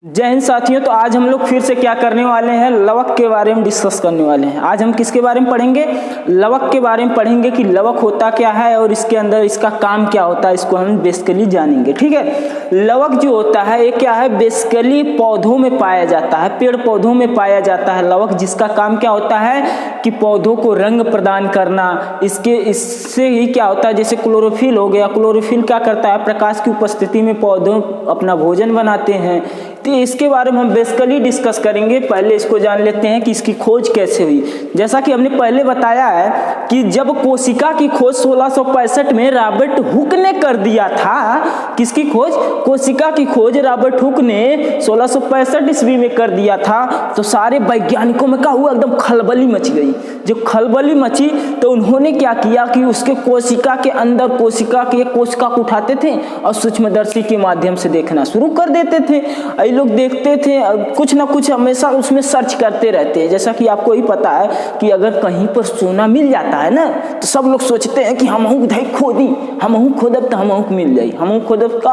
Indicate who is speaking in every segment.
Speaker 1: जय हिंद साथियों। तो आज हम लोग फिर से क्या करने वाले हैं, लवक के बारे में डिस्कस करने वाले हैं। आज हम किसके बारे में पढ़ेंगे, लवक के बारे में पढ़ेंगे कि लवक होता क्या है और इसके अंदर इसका काम क्या होता है, इसको हम बेसिकली जानेंगे। ठीक है, लवक जो होता है ये क्या है, बेसिकली पौधों में पाया जाता है, पेड़ पौधों में पाया जाता है लवक, जिसका काम क्या होता है कि पौधों को रंग प्रदान करना। इससे ही क्या होता है, जैसे क्लोरोफिल हो गया, क्लोरोफिल क्या करता है, प्रकाश की उपस्थिति में पौधों अपना भोजन बनाते हैं। तो इसके बारे में हम बेसिकली डिस्कस करेंगे। पहले इसको जान लेते हैं कि इसकी खोज कैसे हुई। जैसा कि हमने पहले बताया है कि जब कोशिका की खोज 1665 में रॉबर्ट हुक ने कर दिया था, किसकी खोज, कोशिका की खोज रॉबर्ट हुक ने 1665 ईस्वी में कर दिया था, तो सारे वैज्ञानिकों में क्या हुआ, एकदम खलबली मच गई। जब खलबली मची तो उन्होंने क्या किया कि उसके कोशिका के अंदर कोशिका को उठाते थे और सूक्ष्मदर्शी के माध्यम से देखना शुरू कर देते थे। लोग देखते थे, कुछ ना कुछ हमेशा उसमें सर्च करते रहते हैं। जैसा कि आपको ही पता है कि अगर कहीं पर सोना मिल जाता है ना, तो सब लोग सोचते हैं कि हम खोदी, हम खोदब तो हम मिल जाए, हम खोदब का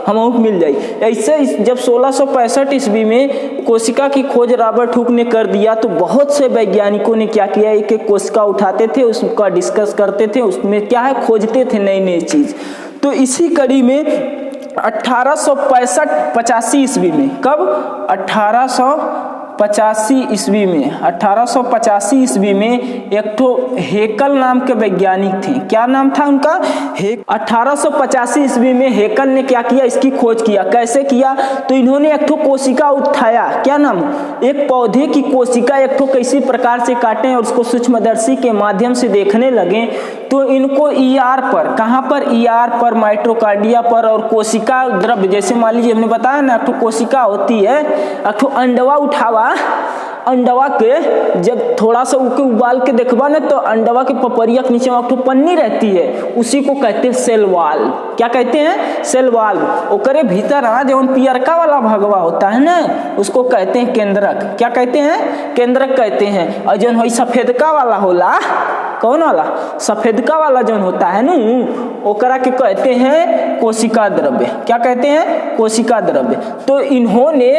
Speaker 1: हम मिल जाए। ऐसे जब 1665 ईस्वी में कोशिका की खोज रॉबर्ट हुक ने कर दिया, तो बहुत से वैज्ञानिकों ने क्या किया, एक एक कोशिका उठाते थे, उसका डिस्कस करते थे, उसमें क्या है, खोजते थे नई नई चीज। तो इसी कड़ी में 1885 ईस्वी में, कब, 1885 ईस्वी में एक तो हेकल नाम के वैज्ञानिक थे। क्या नाम था उनका, 1885 ईस्वी में हेकल ने क्या किया, इसकी खोज किया। कैसे किया, तो इन्होंने एक तो कोशिका उठाया, क्या नाम, एक पौधे की कोशिका एक तो किसी प्रकार से काटे और उसको सूक्ष्मदर्शी के माध्यम से देखने लगे। तो इनको ईआर पर, कहाँ पर, ईआर पर, माइटोकार्डिया पर और कोशिका द्रव्य, जैसे मान लीजिए हमने बताया ना, एक तो कोशिका होती है, एक तो अंडवा उठावा, अंडवा के जब थोड़ा सा उके उबाल के देखबा ना, तो अंडवा के पपरिया के नीचे एक पन्नी रहती है, उसी को कहते हैं सेल वाल। क्या कहते हैं, सेल वाल। ओकरे भीतर जो पियरका वाला भगवा होता है ना, उसको कहते हैं केंद्रक। क्या कहते हैं, केंद्रक कहते हैं। और जो सफेदका वाला होला, कौन वाला, सफेदका वाला जो होता है ना, ओकरा के कहते हैं कोशिका द्रव्य। क्या कहते हैं, कोशिका द्रव्य। तो इन्होंने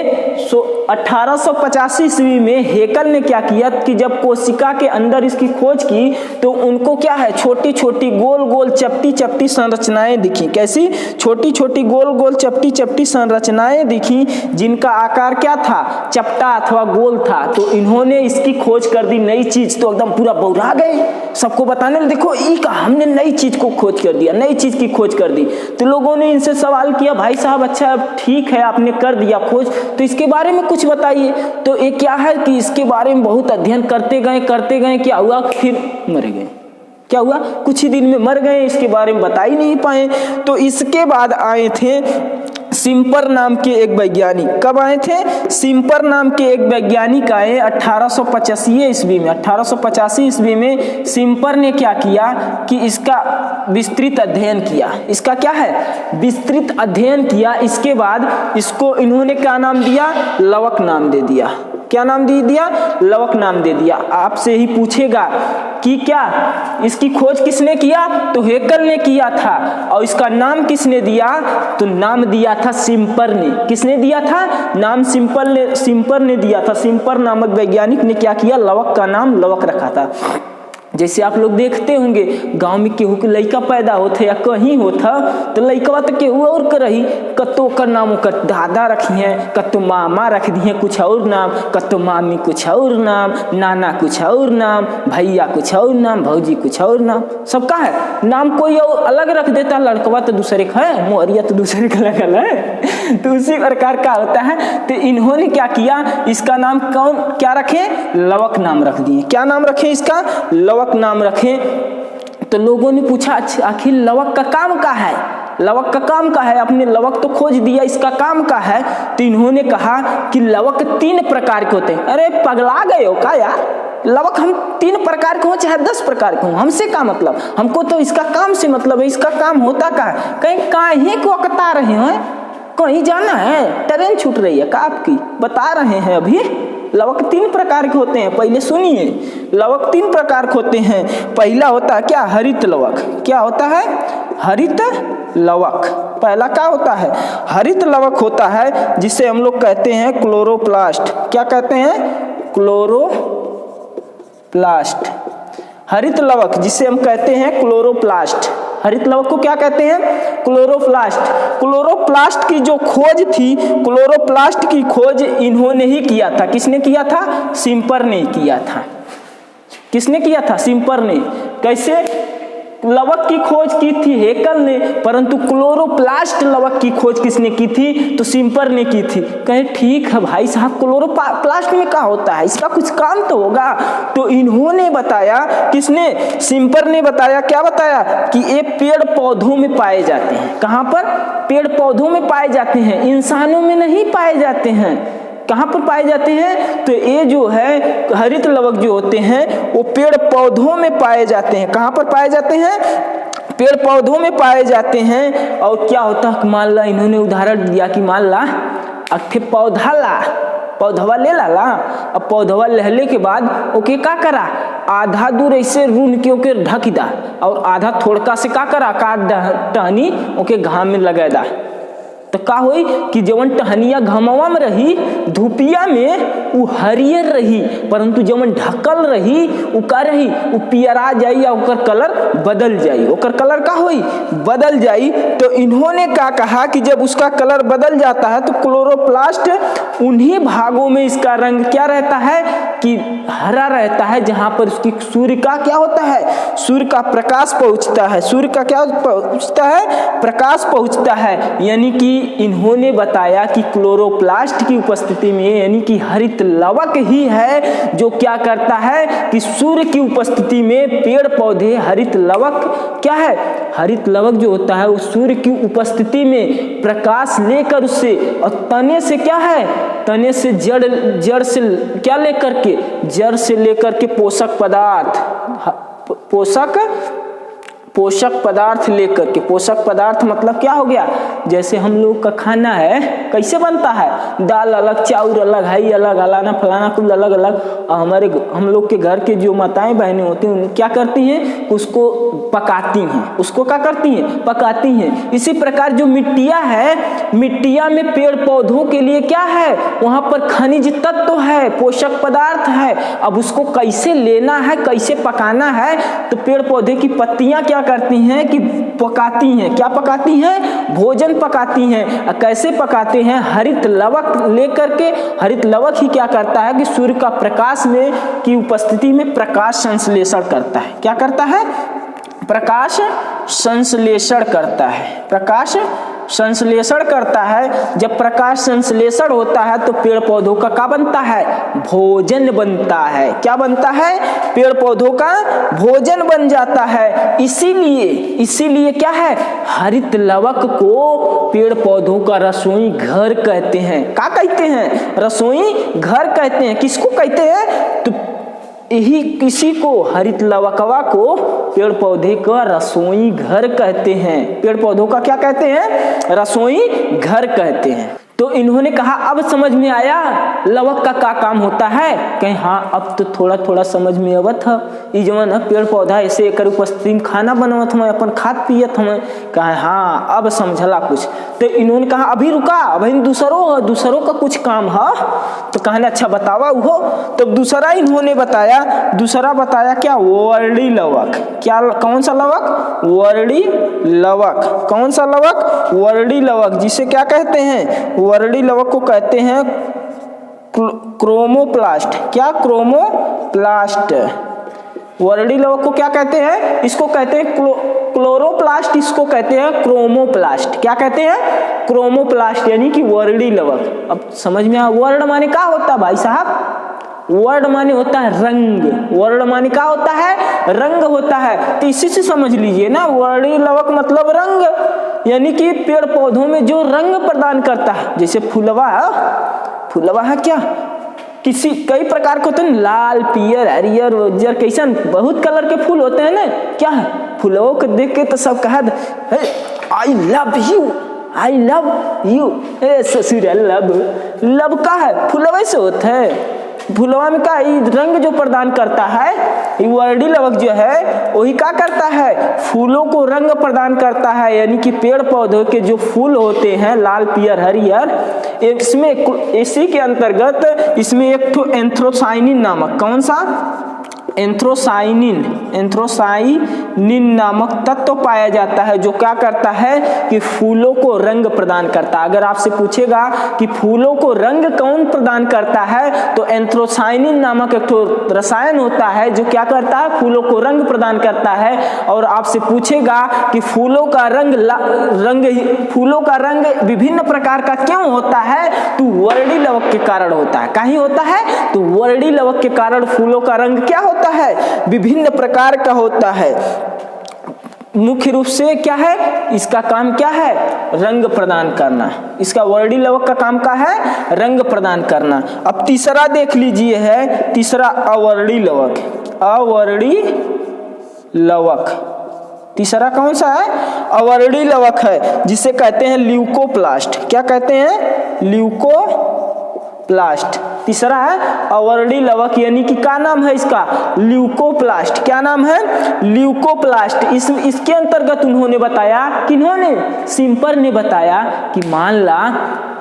Speaker 1: 1885 ईस्वी में हेकल ने क्या किया कि जब कोशिका के अंदर इसकी खोज की, तो उनको क्या है, छोटी छोटी गोल गोल चपटी चपटी संरचनाएं दिखी। कैसी, छोटी छोटी गोल गोल चपटी चपटी संरचनाएं दिखी, जिनका आकार क्या था, चपटा अथवा गोल था। तो इन्होंने इसकी खोज कर दी, नई चीज। तो एकदम पूरा बौरा गए, सबको बताने लगे, देखो हमने नई चीज को खोज कर दिया, नई चीज की खोज कर दी। तो लोगों ने इनसे सवाल किया, भाई साहब अच्छा ठीक है आपने कर दिया खोज, तो इसके बारे में कुछ बताइए। तो ये क्या है कि इसके बारे में बहुत अध्ययन करते गए, क्या हुआ, फिर मर गए। क्या हुआ, कुछ ही दिन में मर गए, इसके बारे में बता ही नहीं पाए। तो इसके बाद आए थे सिम्पर नाम के एक वैज्ञानिक। कब आए थे, सिम्पर नाम के एक वैज्ञानिक आए 1885 ईस्वी में। 1885 ईस्वी में सिम्पर ने क्या किया कि इसका विस्तृत अध्ययन किया। इसका क्या है, विस्तृत अध्ययन किया। इसके बाद इसको इन्होंने क्या नाम दिया, लवक नाम दे दिया। क्या नाम दे दिया, लवक नाम दे दिया। आपसे ही पूछेगा कि क्या इसकी खोज किसने किया, तो हेकल ने किया था। और इसका नाम किसने दिया, तो नाम दिया था सिम्पर ने। किसने दिया था, नाम सिम्पर ने दिया था। सिम्पर नामक वैज्ञानिक ने क्या किया, लवक का नाम लवक रखा था। जैसे आप लोग देखते होंगे गांव में केहू के लड़का पैदा होते या कहीं होता, तो लड़का तो केहू और कर रही, कतो का नाम ओकर दादा रखी हैं, कतो मामा रख दी हैं कुछ और नाम, कतो मामी कुछ और नाम, नाना कुछ और नाम, भैया कुछ और नाम, भौजी कुछ और नाम, सबका है नाम कोई और अलग रख देता। लड़कवा तो दूसरे का है, मोहरिया तो दूसरे का लगल है। तो उसी प्रकार का होता है। तो इन्होंने क्या किया, इसका नाम कौन क्या रखे, लवक नाम रख दिए। क्या नाम रखे, इसका लवक नाम रखे। तो लोगों ने पूछा, अच्छा आखिर लवक का काम क्या है, लवक का काम का है, आपने लवक तो खोज दिया, इसका काम का है। तो इन्होंने कहा कि लवक 3 प्रकार के होते हैं। अरे पगला गए हो क्या यार, लवक हम 3 प्रकार के हो चाहे 10 प्रकार के हो, हमसे क्या मतलब, हमको तो इसका काम से मतलब है। इसका काम होता क्या है, कहीं काहे को अकता रहे हैं, कहीं जाना है, ट्रेन छूट रही है का आपकी? बता रहे हैं अभी। लवक 3 प्रकार के होते हैं, पहले सुनिए। लवक 3 प्रकार के होते हैं। पहला होता है क्या? हरित लवक। क्या होता है? हरित लवक। पहला क्या होता है? हरित लवक होता है, जिसे हम लोग कहते हैं क्लोरोप्लास्ट। क्या कहते हैं? क्लोरोप्लास्ट। हरित लवक जिसे हम कहते हैं क्लोरोप्लास्ट। हरित लवक को क्या कहते हैं? क्लोरोप्लास्ट। क्लोरोप्लास्ट की जो खोज थी, क्लोरोप्लास्ट की खोज इन्होंने ही किया था। किसने किया था? सिम्पर ने किया था। किसने किया था? सिम्पर ने। कैसे? लवक की खोज की थी हेकल ने, परंतु क्लोरोप्लास्ट लवक की खोज किसने की थी? तो सिम्पर ने की थी। कहे ठीक है भाई साहब, क्लोरोप्लास्ट में क्या होता है, इसका कुछ काम तो होगा। तो इन्होंने बताया, किसने? सिम्पर ने बताया। क्या बताया? कि ये पेड़ पौधों में पाए जाते हैं। कहाँ पर? पेड़ पौधों में पाए जाते हैं, इंसानों में नहीं पाए जाते हैं। कहाँ पर पाए जाते हैं? तो ये जो है हरित लवक जो होते हैं वो पेड़ पौधों में पाए जाते हैं। कहाँ पर पाए जाते हैं? पेड़ पौधों में पाए जाते हैं। और क्या होता है? मान ला, इन्होंने उदाहरण दिया कि मान ला अखे पौधा ला, पौधवा ले ला। अब पौधवा लहले के बाद ओके का करा? आधा दूर ऐसे रून के ओके ढक दा, और आधा थोड़का से का करा? काट टहनी ओके घाम में लगा दा। तो का होई कि जवन टहनिया घमवा में रही, धूपिया में वो हरियर रही, परंतु जवन ढकल रही वो का रही? वो पियरा जाई या ओकर कलर बदल जाई। ओकर कलर का होई? बदल जाई। तो इन्होंने क्या कहा कि जब उसका कलर बदल जाता है तो क्लोरोप्लास्ट उन्हीं भागों में इसका रंग क्या रहता है? कि हरा रहता है, जहां पर उसकी सूर्य का क्या होता है? सूर्य का प्रकाश पहुंचता है। सूर्य का क्या पहुंचता है? प्रकाश पहुंचता है। यानी कि इन्होंने बताया कि क्लोरोप्लास्ट की उपस्थिति में, यानी कि हरित लवक ही है जो क्या करता है कि सूर्य की उपस्थिति में पेड़ पौधे, हरित लवक क्या है? हरित लवक जो होता है वो सूर्य की उपस्थिति में प्रकाश लेकर उससे, और तने से क्या है? तने से जड़ से क्या लेकर के? जड़ से लेकर के पोषक पदार्थ लेकर के। पोषक पदार्थ मतलब क्या हो गया? जैसे हम लोग का खाना है कैसे बनता है? दाल अलग, चाउर अलग, हई अलग, अलाना फलाना कुल अलग अलग। हम लोग के घर के जो माताएं बहनें होती हैं क्या करती हैं? उसको पकाती हैं। उसको क्या करती हैं? पकाती हैं। इसी प्रकार जो मिट्टिया है, मिट्टिया में पेड़ पौधों के लिए क्या है? वहां पर खनिज तत्व है, पोषक पदार्थ है। अब उसको कैसे लेना है, कैसे पकाना है? तो पेड़ पौधे की पत्तियां क्या करती हैं कि पकाती हैं। क्या पकाती हैं? भोजन पकाती हैं। कैसे पकाते हैं? हरित लवक लेकर के। हरित लवक ही क्या करता है कि सूर्य का प्रकाश में की उपस्थिति में प्रकाश संश्लेषण करता है। क्या करता है? प्रकाश संश्लेषण करता है। प्रकाश संश्लेषण करता है। जब प्रकाश संश्लेषण होता है तो पेड़ पौधों का क्या बनता है? भोजन बनता है। क्या बनता है? पेड़ पौधों का भोजन बन जाता है। इसीलिए क्या है? हरित लवक को पेड़ पौधों का रसोई घर कहते हैं। क्या कहते हैं? रसोई घर कहते हैं। किसको कहते हैं? तो यही किसी को, हरित लवकवा को पेड़ पौधे का रसोई घर कहते हैं। पेड़ पौधों का क्या कहते हैं? रसोई घर कहते हैं। तो इन्होंने कहा अब समझ में आया लवक का क्या काम होता है? कहीं हाँ, अब तो थोड़ा थोड़ा समझ में आवत है। ये जवन पेड़ पौधा ऐसे एक उपस्थिति में खाना बनवत हमें, अपन खात पियत हमें। कहा हाँ अब समझला कुछ। तो इन्होंने कहा अभी रुका, अभी दूसरों का कुछ काम है। तो कहना अच्छा बतावा वो। तो दूसरा इन्होंने बताया क्या? वर्णी लवक। क्या? कौन सा लवक? वर्णी लवक। कौन सा लवक? वर्णी लवक, जिसे क्या कहते हैं? वर्णी लवक को कहते हैं क्रोमोप्लास्ट। क्या? क्रोमोप्लास्ट। वर्णी लवक को क्या कहते हैं? इसको कहते हैं क्लोरोप्लास्ट, इसको कहते हैं क्रोमोप्लास्ट। क्या कहते हैं? क्रोमोप्लास्ट, यानी कि वर्णी लवक। अब समझ में आ, वर्ण माने क्या होता है भाई साहब? वर्ण माने होता है रंग। वर्ण माने क्या होता है? रंग होता है। तो इसी से समझ लीजिए ना, वर्णी लवक मतलब रंग, यानी कि पेड़ पौधों में जो रंग प्रदान करता है। जैसे फूलवा है क्या? कई प्रकार के होते हैं, लाल, पियर, हरियर, उज्जर, कैसन बहुत कलर के फूल होते हैं ना। क्या है? फूलों को देख के तो सब कहा I love you, I love you, ए ससुर लव का है फुलवा से होता है। फुलवा में का रंग जो प्रदान करता है वर्डी लवक जो है वही क्या करता है, फूलों को रंग प्रदान करता है। यानी कि पेड़ पौधों के जो फूल होते हैं लाल पीयर हरियर, इसमें इसी के अंतर्गत इसमें एक तो एंथ्रोसाइनिन नामक, कौन सा, एंथ्रोसाइनिन नामक तत्व पाया जाता है जो क्या करता है कि फूलों को रंग प्रदान करता है। अगर आपसे पूछेगा कि फूलों को रंग कौन प्रदान करता है तो एंथ्रोसाइनिन नामक एक रसायन होता है जो क्या करता है, फूलों को रंग प्रदान करता है। और आपसे पूछेगा कि फूलों का रंग विभिन्न प्रकार का क्यों होता है, तो वर्डी लवक के कारण होता है। कहीं होता है तो वर्डी लवक के कारण फूलों का रंग क्या होता है, विभिन्न प्रकार का होता है। मुख्य रूप से क्या है, इसका काम क्या है, रंग प्रदान करना। इसका वर्डी लवक का काम क्या है, रंग प्रदान करना। अब तीसरा देख लीजिए है, तीसरा अवर्डी लवक, अवर्डी लवक तीसरा कौन सा है, अवर्डी लवक है जिसे कहते हैं ल्यूकोप्लास्ट। क्या कहते हैं, ल्यूकोप्लास्ट। तीसरा है अवर्डी लवक, यानी कि क्या नाम है इसका, ल्यूकोप्लास्ट। क्या नाम है, ल्यूकोप्लास्ट। इसके अंतर्गत उन्होंने बताया, किन्होंने, सिम्पर ने बताया कि मान ला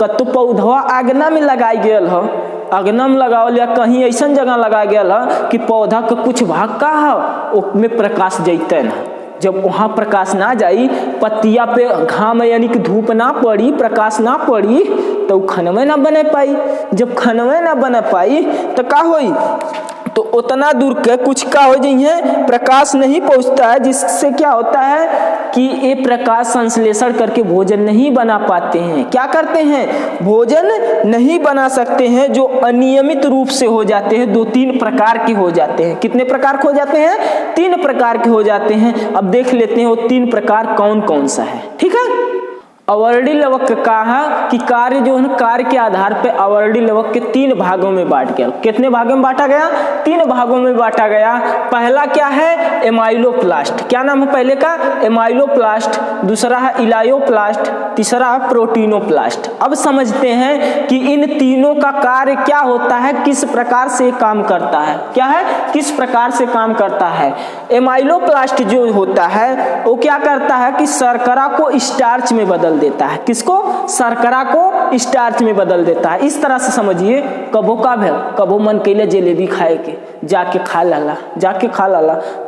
Speaker 1: कतो पौधवा आगना में लगाई गयल हो, अगना में लगावल या कहीं ऐसा जगह लगा गया कि पौधा का कुछ भाग का है उसमें प्रकाश जैते ना, जब वहाँ प्रकाश ना जाई, पत्तिया पे घाम यानी कि धूप ना पड़ी, प्रकाश ना पड़ी तो खनवे ना बने पाई। जब खनवे ना बने पाई तो का होई, तो उतना दूर के कुछ का हो जाइए, प्रकाश नहीं पहुँचता है, जिससे क्या होता है कि ये प्रकाश संश्लेषण करके भोजन नहीं बना पाते हैं। क्या करते हैं, भोजन नहीं बना सकते हैं, जो अनियमित रूप से हो जाते हैं। 2-3 प्रकार के हो जाते हैं। कितने प्रकार के हो जाते हैं, 3 प्रकार के हो जाते हैं। अब देख लेते हैं वो 3 प्रकार कौन कौन सा है, ठीक है। अवर्डी लवक का कहा कि कार्य जो है, कार्य के आधार पे अवर्डी लवक के 3 भागों में बांट गया। कितने भागों में बांटा गया, 3 भागों में बांटा गया। पहला क्या है, एमाइलोप्लास्ट। क्या नाम है पहले का, एमाइलोप्लास्ट। दूसरा है इलायोप्लास्ट, तीसरा है प्रोटीनोप्लास्ट। अब समझते हैं कि इन तीनों का कार्य क्या होता है, किस प्रकार से काम करता है, क्या है, किस प्रकार से काम करता है। एमाइलोप्लास्ट जो होता है वो क्या करता है कि शर्करा को स्टार्च में बदल देता है। किसको, शर्करा को स्टार्च में बदल देता है। इस तरह से समझिए, कबो का भेल, कबो मन कैले जलेबी खाए के, जाके खा लाला,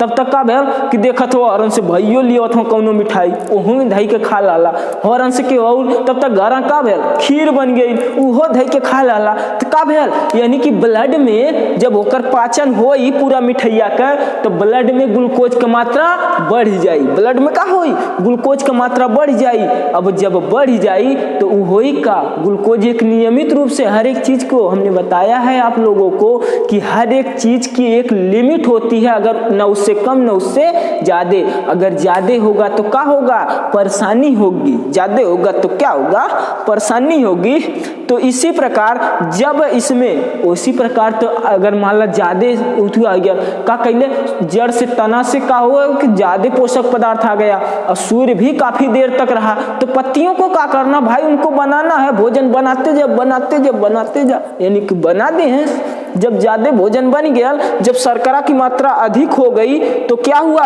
Speaker 1: तब तक का भेल कि देखत हो हरन से भइयो लियो हो कौनो मिठाई, ओहू में धई के खा लाला, हरन से के और तब तक घर का भेल खीर बन गई, उहो धई के खा लाला। तो का भेल, यानी कि ब्लड में जब होकर पाचन होई पूरा मिठैया का, तो ब्लड में ग्लूकोज की मात्रा बढ़ जाई, ब्लड में का होई, ग्लूकोज की मात्रा बढ़ जाई। अब जब बढ़ जाई तो वही का ग्लूकोज एक नियमित रूप से, हर एक चीज को हमने बताया है आप लोगों को कि हर एक चीज की एक लिमिट होती है, अगर न उससे कम न उससे ज्यादा। अगर ज्यादा होगा तो क्या होगा, परेशानी होगी, ज्यादा होगा तो क्या होगा, परेशानी होगी। तो इसी प्रकार जब इसमें उसी प्रकार, तो अगर मान ला ज्यादा आ गया, का कहले जड़ से तना से का हुआ कि ज्यादा पोषक पदार्थ आ गया और सूर्य भी काफी देर तक रहा, तो पत्तियों को क्या करना भाई, उनको बनाना है, भोजन बनाते जा, यानी कि बना दे हैं। जब ज्यादा भोजन बन गया, जब शर्करा की मात्रा अधिक हो गई तो क्या हुआ,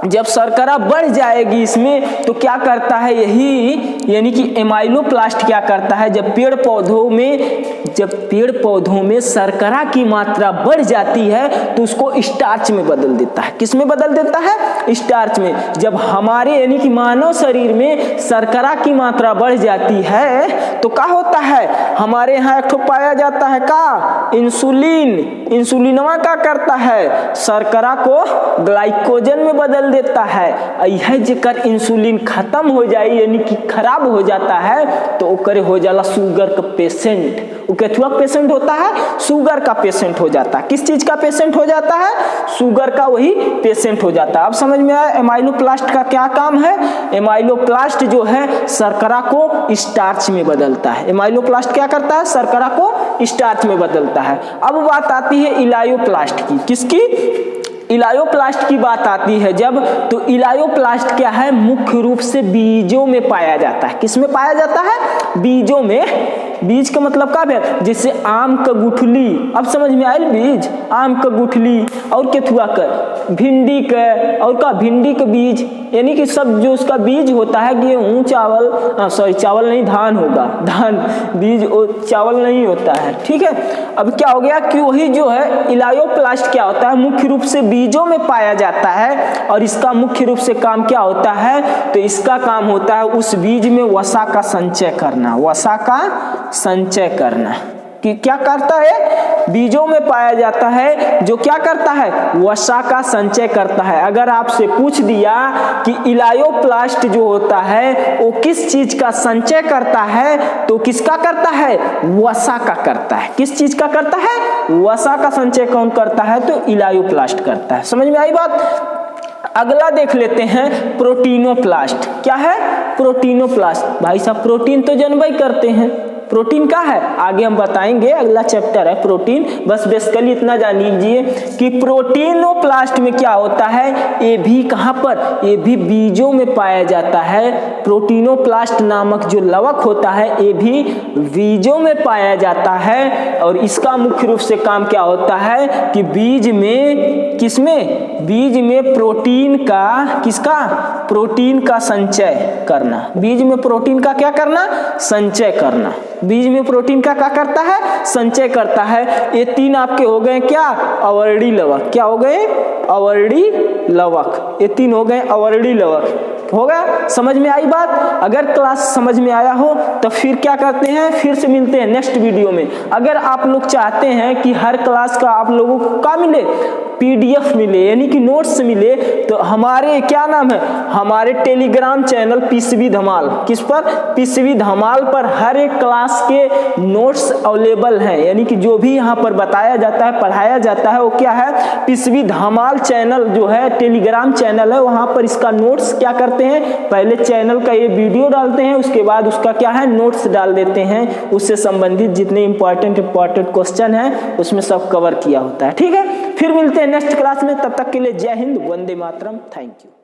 Speaker 1: जब शर्करा बढ़ जाएगी इसमें तो क्या करता है यही, यानी कि एमाइलोप्लास्ट क्या करता है, जब पेड़ पौधों में शर्करा की मात्रा बढ़ जाती है तो उसको स्टार्च में बदल देता है। किस में बदल देता है, स्टार्च में। जब हमारे यानी कि मानव शरीर में शर्करा की मात्रा बढ़ जाती है तो क्या होता है, हमारे यहाँ एक ठो पाया जाता है का, इंसुलिन। इंसुलिनवा क्या करता है, शर्करा को ग्लाइकोजन में बदल देता है। यह जेकर इंसुलिन खत्म हो जाए यानी कि खराब हो जाता है तो ओकरे हो जाला शुगर का पेशेंट। वो केथुआ पेशेंट होता है, शुगर का पेशेंट हो जाता है। किस चीज का पेशेंट हो जाता है, शुगर का वही पेशेंट हो जाता है। अब समझ में आया एमाइलोप्लास्ट का क्या काम है। एमाइलोप्लास्ट जो है शर्करा को स्टार्च में बदलता है। एमाइलोप्लास्ट क्या करता है, शर्करा को स्टार्च में बदलता है। अब बात आती है इलायोप्लास्ट की। किसकी, इलायोप्लास्ट की बात आती है जब, तो इलायोप्लास्ट क्या है, मुख्य रूप से बीजों में पाया जाता है। किस में पाया जाता है? बीजों में। बीज का मतलब क्या है? जैसे आम का गुठली, अब समझ में आयल बीज, आम का गुठली, और केथुआ का, भिंडी का, और का भिंडी का बीज, यानी कि सब जो उसका बीज होता है, गेहूँ, चावल, सॉरी चावल नहीं, धान होगा, धान बीज, चावल नहीं होता है, ठीक है। अब क्या हो गया कि वही जो है इलायोप्लास्ट क्या होता है, मुख्य रूप से बीजों में पाया जाता है, और इसका मुख्य रूप से काम क्या होता है, तो इसका काम होता है उस बीज में वसा का संचय करना, वसा का संचय करना। कि क्या करता है? बीजों में पाया जाता है, जो क्या करता है, वसा का संचय करता है। अगर आपसे पूछ दिया कि इलायोप्लास्ट जो होता है वो किस चीज का संचय करता है, तो किसका करता है? वसा का करता है। किस चीज का करता है? वसा का संचय कौन करता है? तो इलायोप्लास्ट करता है। समझ में आई बात? अगला देख लेते हैं प्रोटीनोप्लास्ट। क्या है? प्रोटीनोप्लास्ट। भाई साहब प्रोटीन तो जानबे करते हैं, प्रोटीन क्या है आगे हम बताएंगे, अगला चैप्टर है प्रोटीन। बस बेसिकली इतना जान लीजिए कि प्रोटीनोप्लास्ट में क्या होता है, ये भी कहां पर, ये भी बीजों में पाया जाता है। प्रोटीनोप्लास्ट नामक जो लवक होता है ये भी बीजों में पाया जाता है, और इसका मुख्य रूप से काम क्या होता है कि बीज में, किसमें, बीज में प्रोटीन का, किसका, प्रोटीन का संचय करना। बीज में प्रोटीन का क्या करना? संचय करना। बीज में प्रोटीन का क्या करता है? संचय करता है। ये तीन आपके हो गए क्या? अवर्णी लवक। क्या हो गए? अवर्णी लवक। ये तीन हो गए अवर्णी लवक। हो गया? समझ में आई बात? अगर क्लास समझ में आया हो तो फिर क्या करते हैं, फिर से मिलते हैं नेक्स्ट वीडियो में। अगर आप लोग चाहते हैं कि हर क्लास का आप लोगों को क्या मिले, पीडीएफ मिले, यानी कि नोट्स मिले, तो हमारे क्या नाम है, हमारे टेलीग्राम चैनल पीसीबी धमाल, किस पर, पीसीबी धमाल पर हर एक क्लास के नोट्स अवेलेबल हैं। यानी कि जो भी यहाँ पर बताया जाता है, पढ़ाया जाता है, वो क्या है, पीसीबी धमाल चैनल जो है टेलीग्राम चैनल है, वहाँ पर इसका नोट्स क्या करते हैं, पहले चैनल का ये वीडियो डालते हैं, उसके बाद उसका क्या है, नोट्स डाल देते हैं। उससे संबंधित जितने इंपॉर्टेंट क्वेश्चन है उसमें सब कवर किया होता है। ठीक है, फिर मिलते हैं नेक्स्ट क्लास में। तब तक के लिए जय हिंद, वंदे मातरम, थैंक यू।